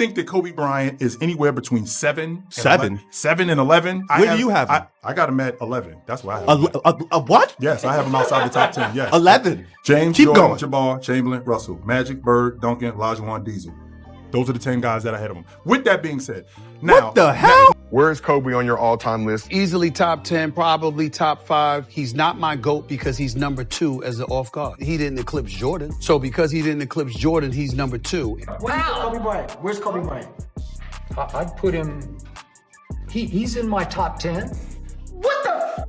think that Kobe Bryant is anywhere between 7 7 and 11. Where do you have him? I got him at 11. That's why I have him. What? Yes, I have him outside the top 10. Yes. 11. James, Keep Jordan, going. Jabbar, Chamberlain, Russell, Magic, Bird, Duncan, Olajuwon, Diesel. Those are the 10 guys that I had him. With that being said, now What the hell? Where's Kobe on your all-time list? Easily top 10, probably top 5. He's not my GOAT because he's number 2 as the off guard. He didn't eclipse Jordan. So because he didn't eclipse Jordan, he's number 2. Wow. Kobe Bryant. Where's Kobe Bryant? I'd put him, he's in my top 10. What the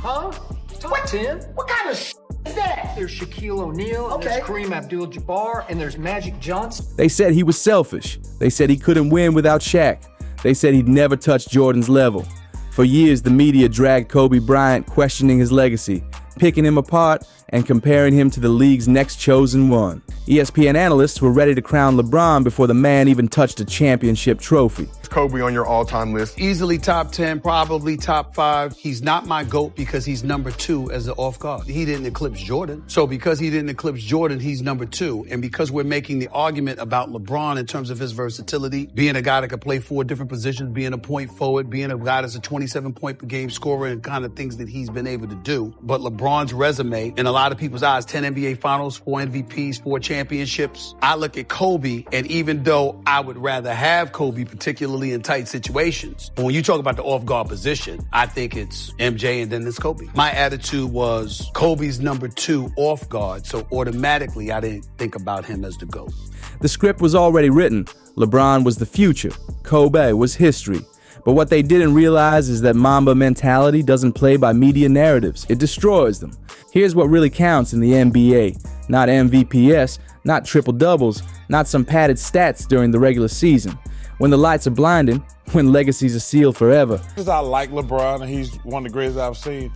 Huh? Top 10? What kind of is that? There's Shaquille O'Neal, and there's Kareem Abdul-Jabbar, and there's Magic Johnson. They said he was selfish. They said he couldn't win without Shaq. They said he'd never touch Jordan's level. For years, the media dragged Kobe Bryant, questioning his legacy, picking him apart, and comparing him to the league's next chosen one. ESPN analysts were ready to crown LeBron before the man even touched a championship trophy. Is Kobe on your all-time list? Easily top 10, probably top 5. He's not my GOAT because he's number 2 as the off guard. He didn't eclipse Jordan. So because he didn't eclipse Jordan, he's number 2. And because we're making the argument about LeBron in terms of his versatility, being a guy that could play 4 different positions, being a point forward, being a guy that's a 27-point per game scorer, and kind of things that he's been able to do. But LeBron's resume, in a lot of people's eyes, 10 NBA Finals, 4 MVPs, 4 championships. I look at Kobe, and even though I would rather have Kobe, particularly in tight situations, but when you talk about the off-guard position, I think it's MJ and then it's Kobe. My attitude was Kobe's number 2 off guard, so automatically I didn't think about him as the GOAT. The script was already written. LeBron was the future. Kobe was history. But what they didn't realize is that Mamba mentality doesn't play by media narratives. It destroys them. Here's what really counts in the NBA. Not MVPs, not triple doubles, not some padded stats during the regular season. When the lights are blinding, when legacies are sealed forever. Because I like LeBron and he's one of the greatest I've seen,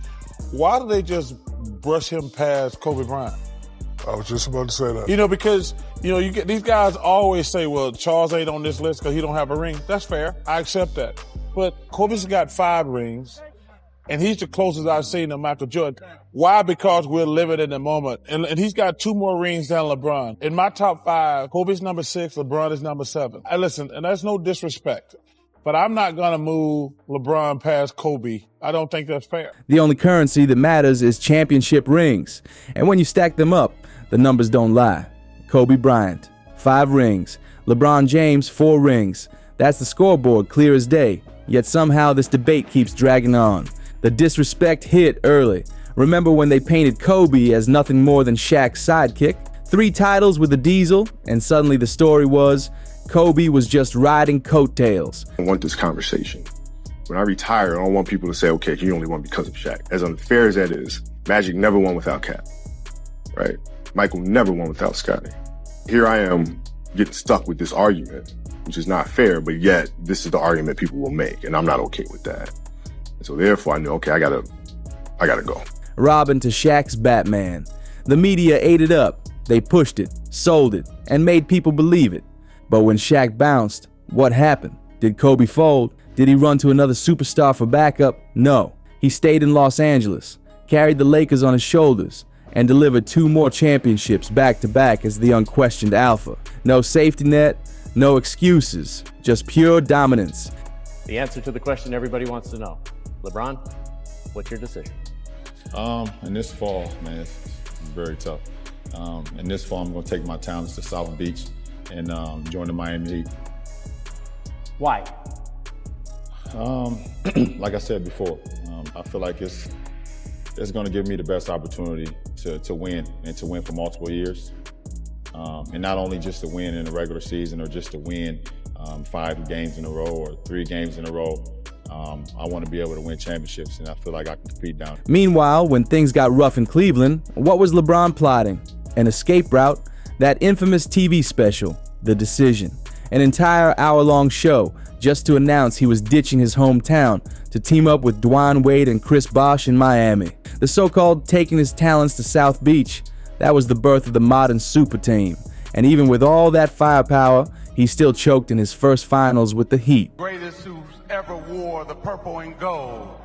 why do they just brush him past Kobe Bryant? I was just about to say that. You know, because, you get these guys always say, well, Charles ain't on this list because he don't have a ring. That's fair. I accept that. But Kobe's got 5 rings, and he's the closest I've seen to Michael Jordan. Why? Because we're living in the moment. And he's got 2 more rings than LeBron. In my top 5, Kobe's number 6, LeBron is number 7. And listen, and that's no disrespect, but I'm not going to move LeBron past Kobe. I don't think that's fair. The only currency that matters is championship rings. And when you stack them up, the numbers don't lie. Kobe Bryant, 5 rings. LeBron James, 4 rings. That's the scoreboard, clear as day. Yet somehow this debate keeps dragging on. The disrespect hit early. Remember when they painted Kobe as nothing more than Shaq's sidekick? 3 titles with a diesel, and suddenly the story was Kobe was just riding coattails. I want this conversation. When I retire, I don't want people to say, okay, he only won because of Shaq. As unfair as that is, Magic never won without Cap, right? Michael never won without Scottie. Here I am getting stuck with this argument, which is not fair, but yet this is the argument people will make, and I'm not okay with that. And so therefore I knew, okay, I gotta go. Robin to Shaq's Batman. The media ate it up. They pushed it, sold it, and made people believe it. But when Shaq bounced, what happened? Did Kobe fold? Did he run to another superstar for backup? No. He stayed in Los Angeles, carried the Lakers on his shoulders, and delivered 2 more championships back-to-back as the unquestioned alpha. No safety net, no excuses, just pure dominance. The answer to the question everybody wants to know. LeBron, what's your decision? In this fall, man, it's very tough. In this fall, I'm going to take my talents to South Beach and join the Miami Heat. Why? Like I said before, I feel like it's going to give me the best opportunity to win and to win for multiple years. And not only just to win in the regular season or just to win 5 games in a row or 3 games in a row. I want to be able to win championships, and I feel like I can compete down. Meanwhile, when things got rough in Cleveland, what was LeBron plotting? An escape route? That infamous TV special, The Decision. An entire hour-long show just to announce he was ditching his hometown to team up with Dwayne Wade and Chris Bosh in Miami. The so-called taking his talents to South Beach, that was the birth of the modern super team. And even with all that firepower, he still choked in his first finals with the Heat. Greatest who's ever wore the purple and gold.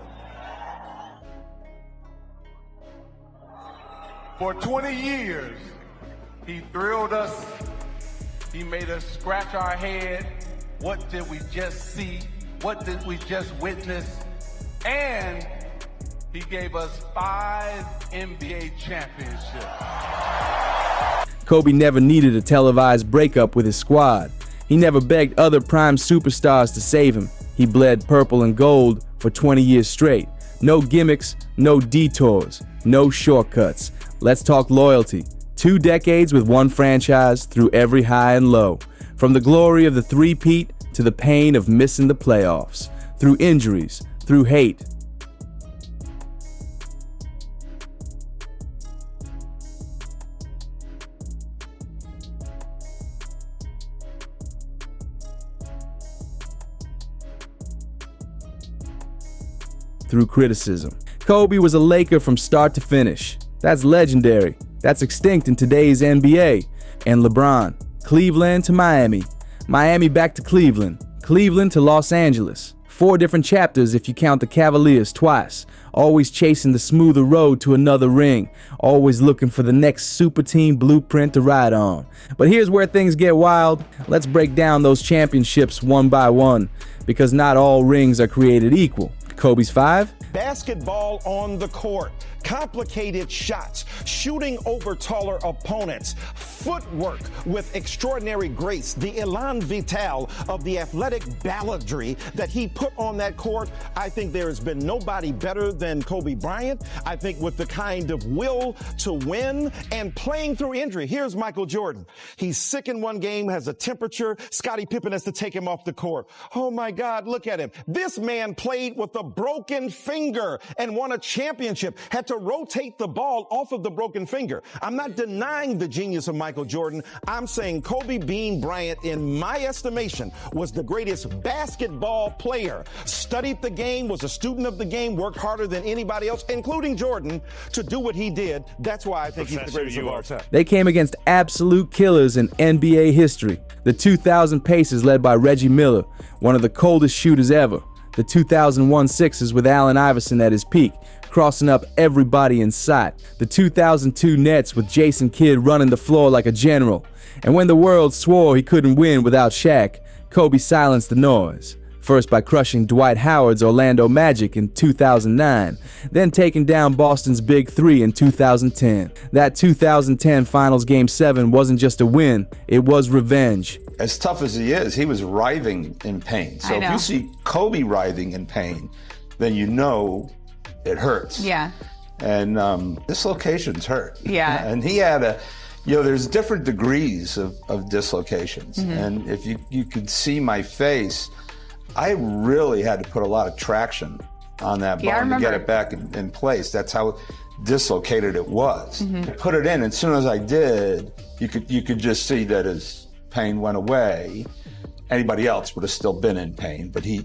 For 20 years, he thrilled us. He made us scratch our head What did we just see? What did we just witness? And he gave us 5 NBA championships. Kobe never needed a televised breakup with his squad. He never begged other prime superstars to save him. He bled purple and gold for 20 years straight. No gimmicks, no detours, no shortcuts. Let's talk loyalty. 2 decades with one franchise through every high and low. From the glory of the three-peat to the pain of missing the playoffs. Through injuries, through hate. Through criticism. Kobe was a Laker from start to finish. That's legendary. That's extinct in today's NBA. And LeBron, Cleveland to Miami. Miami back to Cleveland. Cleveland to Los Angeles. 4 different chapters if you count the Cavaliers twice. Always chasing the smoother road to another ring. Always looking for the next super team blueprint to ride on. But here's where things get wild. Let's break down those championships one by one. Because not all rings are created equal. Kobe's 5. Basketball on the court, complicated shots, shooting over taller opponents, footwork with extraordinary grace, the elan vital of the athletic balladry that he put on that court. I think there has been nobody better than Kobe Bryant. I think with the kind of will to win and playing through injury. Here's Michael Jordan. He's sick in one game, has a temperature. Scottie Pippen has to take him off the court. Oh my God, look at him. This man played with a broken finger and won a championship, had to rotate the ball off of the broken finger. I'm not denying the genius of Michael Jordan. I'm saying Kobe Bean Bryant, in my estimation, was the greatest basketball player. Studied the game, was a student of the game, worked harder than anybody else, including Jordan, to do what he did. That's why I think he's the greatest of all time. They came against absolute killers in NBA history. The 2000 Pacers led by Reggie Miller, one of the coldest shooters ever. The 2001 Sixers with Allen Iverson at his peak, crossing up everybody in sight. The 2002 Nets with Jason Kidd running the floor like a general. And when the world swore he couldn't win without Shaq, Kobe silenced the noise. First by crushing Dwight Howard's Orlando Magic in 2009, then taking down Boston's Big Three in 2010. That 2010 Finals Game 7 wasn't just a win, it was revenge. As tough as he is, he was writhing in pain. So if you see Kobe writhing in pain, then you know it hurts. Yeah. And dislocations hurt. Yeah. And he had there's different degrees of dislocations. Mm-hmm. And if you could see my face, I really had to put a lot of traction on that bone to get it back in place. That's how dislocated it was. Mm-hmm. I put it in, and as soon as I did, you could just see that his pain went away. Anybody else would have still been in pain, but he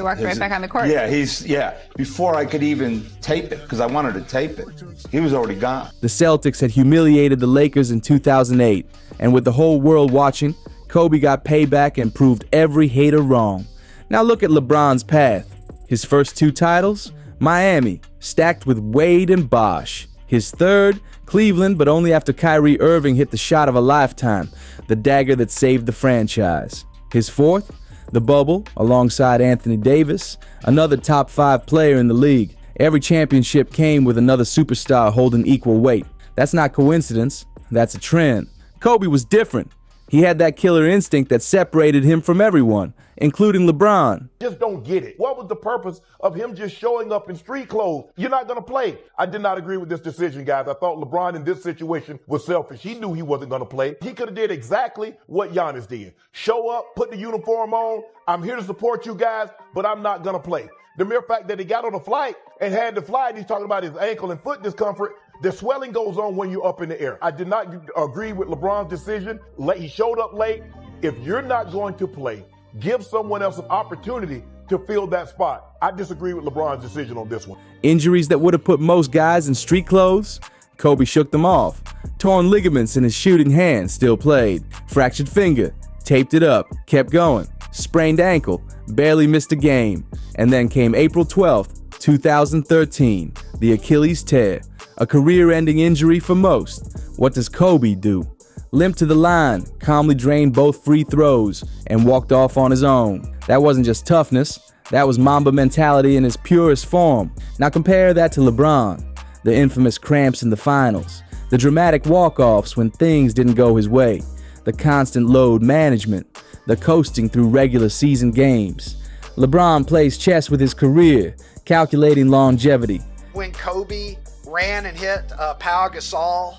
walked right back on the court. Yeah, before I could even tape it, because I wanted to tape it, he was already gone. The Celtics had humiliated the Lakers in 2008, and with the whole world watching, Kobe got payback and proved every hater wrong. Now look at LeBron's path. His first 2 titles, Miami, stacked with Wade and Bosh. His third, Cleveland, but only after Kyrie Irving hit the shot of a lifetime, the dagger that saved the franchise. His fourth, the bubble, alongside Anthony Davis, another top 5 player in the league. Every championship came with another superstar holding equal weight. That's not coincidence, that's a trend. Kobe was different. He had that killer instinct that separated him from everyone, including LeBron. Just don't get it. What was the purpose of him just showing up in street clothes? You're not going to play. I did not agree with this decision, guys. I thought LeBron in this situation was selfish. He knew he wasn't going to play. He could have did exactly what Giannis did. Show up, put the uniform on. I'm here to support you guys, but I'm not going to play. The mere fact that he got on a flight and had to fly, and he's talking about his ankle and foot discomfort, the swelling goes on when you're up in the air. I did not agree with LeBron's decision. He showed up late. If you're not going to play, give someone else an opportunity to fill that spot. I disagree with LeBron's decision on this one. Injuries that would have put most guys in street clothes? Kobe shook them off. Torn ligaments in his shooting hand, still played. Fractured finger, taped it up, kept going. Sprained ankle, barely missed a game. And then came April 12th, 2013, the Achilles tear. A career-ending injury for most. What does Kobe do? limped to the line, calmly drained both free throws, and walked off on his own. That wasn't just toughness, that was Mamba mentality in its purest form. Now compare that to LeBron, the infamous cramps in the finals, the dramatic walk-offs when things didn't go his way, the constant load management, the coasting through regular season games. LeBron plays chess with his career, calculating longevity. When Kobe ran and hit Pau Gasol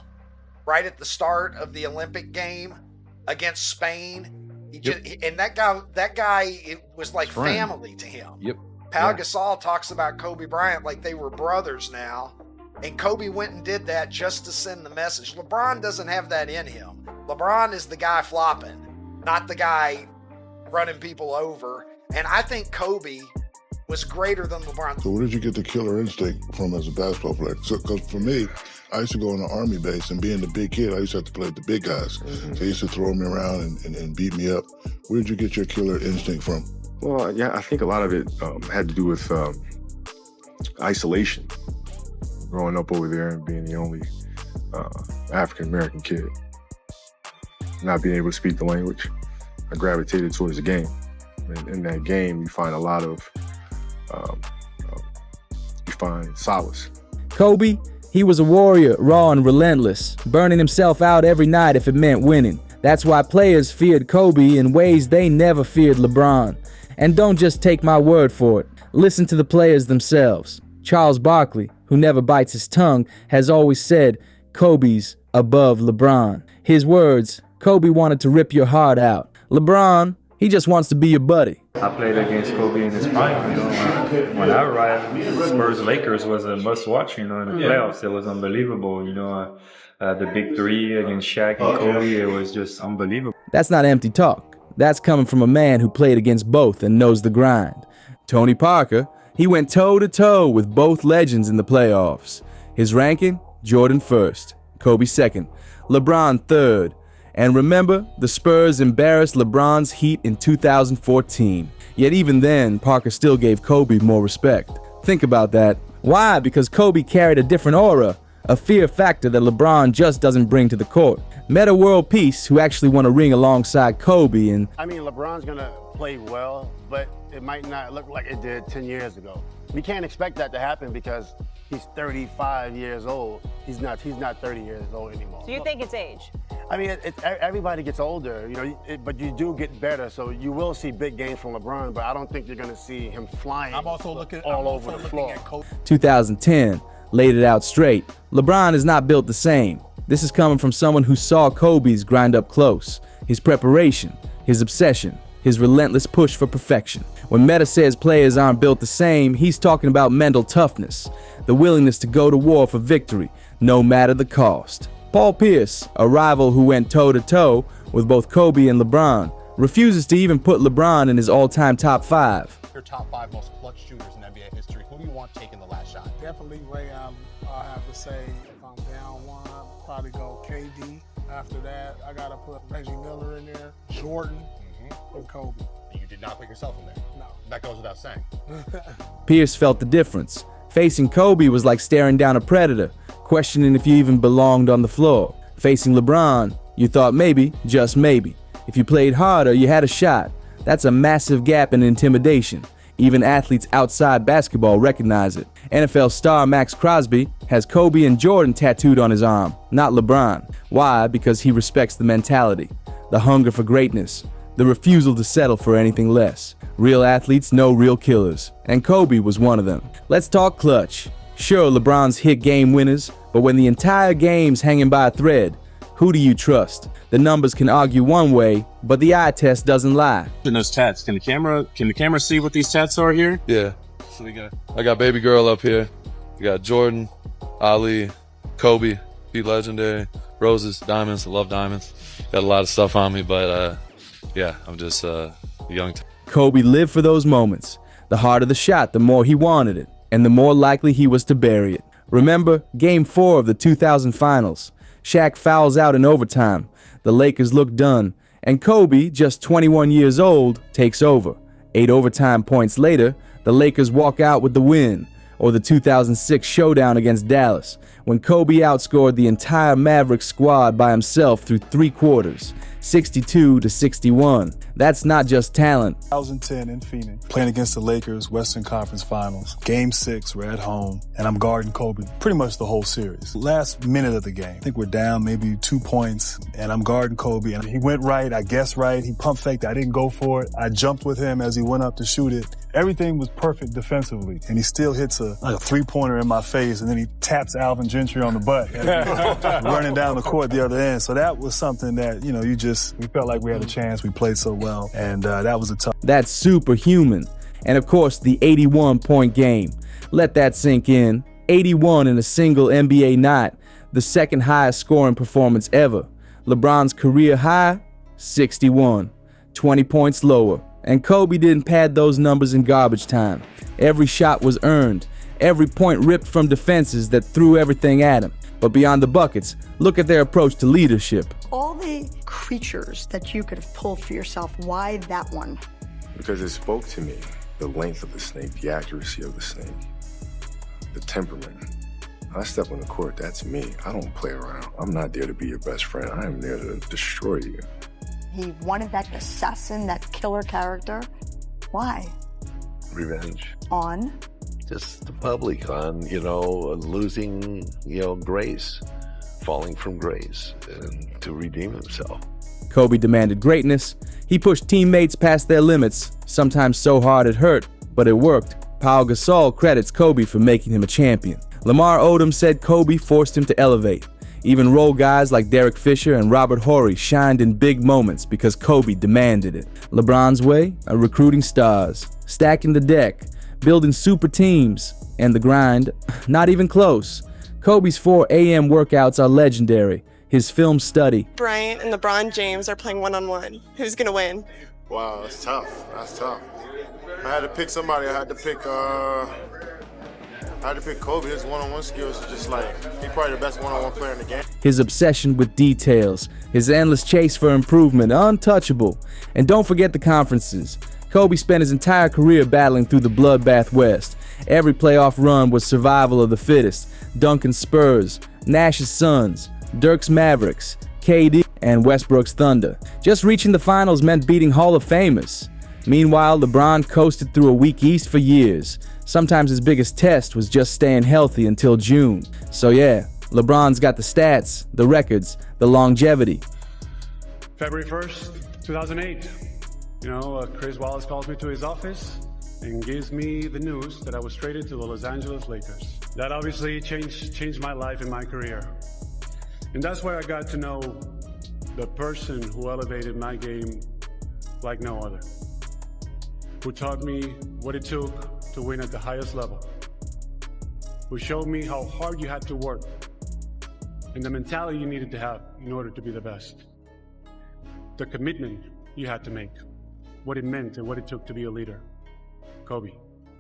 right at the start of the Olympic game against Spain, and that guy, it was like family to him. Pau Gasol talks about Kobe Bryant like they were brothers now, and Kobe went and did that just to send the message. LeBron doesn't have that in him. LeBron is the guy flopping, not the guy running people over. And I think Kobe was greater than LeBron. So where did you get the killer instinct from as a basketball player? Because for me, I used to go on the Army base, and being the big kid, I used to have to play with the big guys. So they used to throw me around and beat me up. Where did you get your killer instinct from? Well, yeah, I think a lot of it had to do with isolation. Growing up over there and being the only African-American kid. Not being able to speak the language, I gravitated towards the game. And in that game, you find a lot of, you find solace. Kobe, he was a warrior, raw and relentless, burning himself out every night if it meant winning. That's why players feared Kobe in ways they never feared LeBron. And don't just take my word for it. Listen to the players themselves. Charles Barkley, who never bites his tongue, has always said, Kobe's above LeBron. His words, Kobe wanted to rip your heart out. LeBron, he just wants to be your buddy. I played against Kobe in his prime, you know. When I arrived, Spurs-Lakers was a must-watch, you know, in the playoffs. It was unbelievable, you know. The big three against Shaq and Kobe, it was just unbelievable. That's not empty talk. That's coming from a man who played against both and knows the grind. Tony Parker, he went toe-to-toe with both legends in the playoffs. His ranking, Jordan first, Kobe second, LeBron third. And remember, the Spurs embarrassed LeBron's Heat in 2014. Yet even then, Parker still gave Kobe more respect. Think about that. Why? Because Kobe carried a different aura, a fear factor that LeBron just doesn't bring to the court. Meta world peace who actually won a ring alongside Kobe and... I mean, LeBron's gonna play well, but it might not look like it did 10 years ago. We can't expect that to happen because he's 35 years old. He's not 30 years old anymore. So you think it's age? I mean, everybody gets older, you know, but you do get better. So you will see big games from LeBron, but I don't think you're going to see him flying all over the floor. 2010 laid it out straight. LeBron is not built the same. This is coming from someone who saw Kobe's grind up close, his preparation, his obsession, his relentless push for perfection. When Meta says players aren't built the same, he's talking about mental toughness, the willingness to go to war for victory, no matter the cost. Paul Pierce, a rival who went toe-to-toe with both Kobe and LeBron, refuses to even put LeBron in his all-time top 5. Your top 5 most clutch shooters in NBA history. Who do you want taking the last shot? Definitely Ray Allen. I have to say, if I'm down one, I'll probably go KD. After that, I got to put Reggie Miller in there, Jordan, and Kobe. You did not put yourself in there? No. That goes without saying. Pierce felt the difference. Facing Kobe was like staring down a predator, questioning if you even belonged on the floor. Facing LeBron, you thought maybe, just maybe. If you played harder, you had a shot. That's a massive gap in intimidation. Even athletes outside basketball recognize it. NFL star Max Crosby has Kobe and Jordan tattooed on his arm, not LeBron. Why? Because he respects the mentality, the hunger for greatness, the refusal to settle for anything less. Real athletes know real killers, and Kobe was one of them. Let's talk clutch. Sure, LeBron's hit game winners, but when the entire game's hanging by a thread, who do you trust? The numbers can argue one way, but the eye test doesn't lie. And those tats, can the camera see what these tats are here? Yeah. So I got baby girl up here. We got Jordan, Ali, Kobe, be legendary, roses, diamonds. I love diamonds. Got a lot of stuff on me, but yeah, I'm just young. Kobe lived for those moments. The harder the shot, the more he wanted it, and the more likely he was to bury it. Remember, Game 4 of the 2000 Finals. Shaq fouls out in overtime. The Lakers look done, and Kobe, just 21 years old, takes over. 8 overtime points later, the Lakers walk out with the win. or the 2006 showdown against Dallas, when Kobe outscored the entire Mavericks squad by himself through 3 quarters, 62-61. That's not just talent. 2010 in Phoenix, playing against the Lakers, Western Conference Finals. Game 6, we're at home, and I'm guarding Kobe pretty much the whole series. Last minute of the game, I think we're down maybe 2 points, and I'm guarding Kobe, and he went right, I guessed right, he pump faked, I didn't go for it. I jumped with him as he went up to shoot it. Everything was perfect defensively, and he still hits a 3-pointer in my face, and then he taps Alvin Gentry on the butt, running down the court the other end. So that was something that, we felt like we had a chance. We played so well, and that was a tough. That's superhuman. And of course, the 81-point game. Let that sink in. 81 in a single NBA night, the second highest scoring performance ever. LeBron's career high, 61, 20 points lower. And Kobe didn't pad those numbers in garbage time. Every shot was earned, every point ripped from defenses that threw everything at him. But beyond the buckets, look at their approach to leadership. All the creatures that you could have pulled for yourself, why that one? Because it spoke to me. The length of the snake, the accuracy of the snake, the temperament. I step on the court, that's me. I don't play around. I'm not there to be your best friend. I am there to destroy you. He wanted that assassin, that killer character. Why? Revenge. On? Just the public on, losing, grace, falling from grace, and to redeem himself. Kobe demanded greatness. He pushed teammates past their limits, sometimes so hard it hurt, but it worked. Pau Gasol credits Kobe for making him a champion. Lamar Odom said Kobe forced him to elevate. Even role guys like Derek Fisher and Robert Horry shined in big moments because Kobe demanded it. LeBron's way, recruiting stars, stacking the deck, building super teams, and the grind, not even close. Kobe's 4 a.m. workouts are legendary. His film study. Bryant and LeBron James are playing one-on-one. Who's gonna win? Wow, that's tough. That's tough. I had to pick somebody. I had to pick Kobe. His one-on-one skills are just he's probably the best one-on-one player in the game. His obsession with details, his endless chase for improvement, untouchable. And don't forget the conferences. Kobe spent his entire career battling through the bloodbath West. Every playoff run was survival of the fittest. Duncan's Spurs, Nash's Suns, Dirk's Mavericks, KD, and Westbrook's Thunder. Just reaching the finals meant beating Hall of Famers. Meanwhile, LeBron coasted through a weak East for years. Sometimes his biggest test was just staying healthy until June. So yeah, LeBron's got the stats, the records, the longevity. February 1st, 2008. Chris Wallace calls me to his office and gives me the news that I was traded to the Los Angeles Lakers. That obviously changed my life and my career. And that's where I got to know the person who elevated my game like no other, who taught me what it took to win at the highest level, who showed me how hard you had to work and the mentality you needed to have in order to be the best, the commitment you had to make, what it meant and what it took to be a leader. Kobe.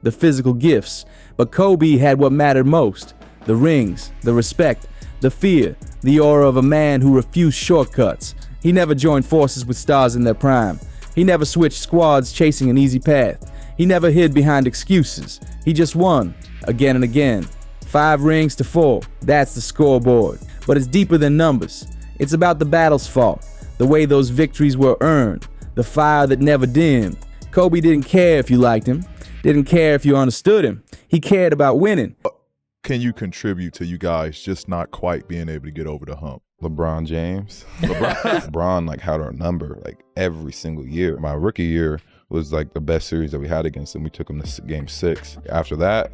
The physical gifts, but Kobe had what mattered most: the rings, the respect, the fear, the aura of a man who refused shortcuts. He never joined forces with stars in their prime. He never switched squads chasing an easy path. He never hid behind excuses. He just won, again and again. 5 rings to 4, that's the scoreboard. But it's deeper than numbers. It's about the battles fought, the way those victories were earned, the fire that never dimmed. Kobe didn't care if you liked him, didn't care if you understood him. He cared about winning. Can you contribute to you guys just not quite being able to get over the hump? LeBron James. LeBron had our number every single year. My rookie year was the best series that we had against him. We took him to game 6. After that,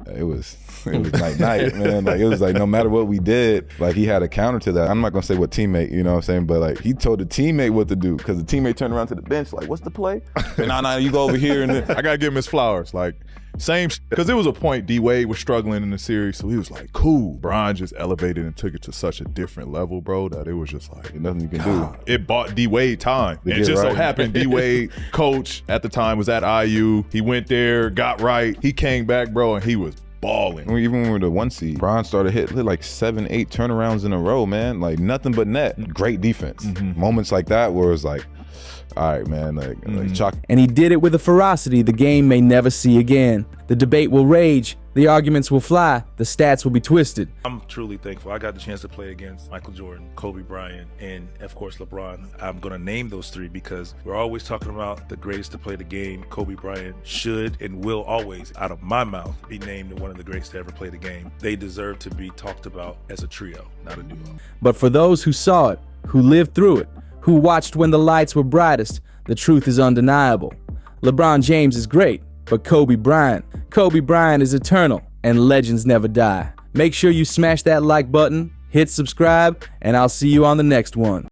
it was night, man. It was no matter what we did, he had a counter to that. I'm not gonna say what teammate, you know what I'm saying, but he told the teammate what to do, because the teammate turned around to the bench what's the play? Nah, you go over here. And I gotta give him his flowers. Same, because there was a point D Wade was struggling in the series, so he was cool. Bron just elevated and took it to such a different level, bro, that it was just nothing you can do. It bought D Wade time. It just so happened D Wade, coach at the time, was at IU. He went there, got right. He came back, bro, and he was balling. Even when we were the 1 seed, Bron started hit 7, 8 turnarounds in a row, man. Nothing but net. Great defense. Moments like that where it's all right, man, like chalk. And he did it with a ferocity the game may never see again. The debate will rage, the arguments will fly, the stats will be twisted. I'm truly thankful. I got the chance to play against Michael Jordan, Kobe Bryant, and of course LeBron. I'm going to name those three because we're always talking about the greatest to play the game. Kobe Bryant should and will always, out of my mouth, be named one of the greatest to ever play the game. They deserve to be talked about as a trio, not a duo. But for those who saw it, who lived through it, who watched when the lights were brightest, the truth is undeniable. LeBron James is great, but Kobe Bryant is eternal, and legends never die. Make sure you smash that like button, hit subscribe, and I'll see you on the next one.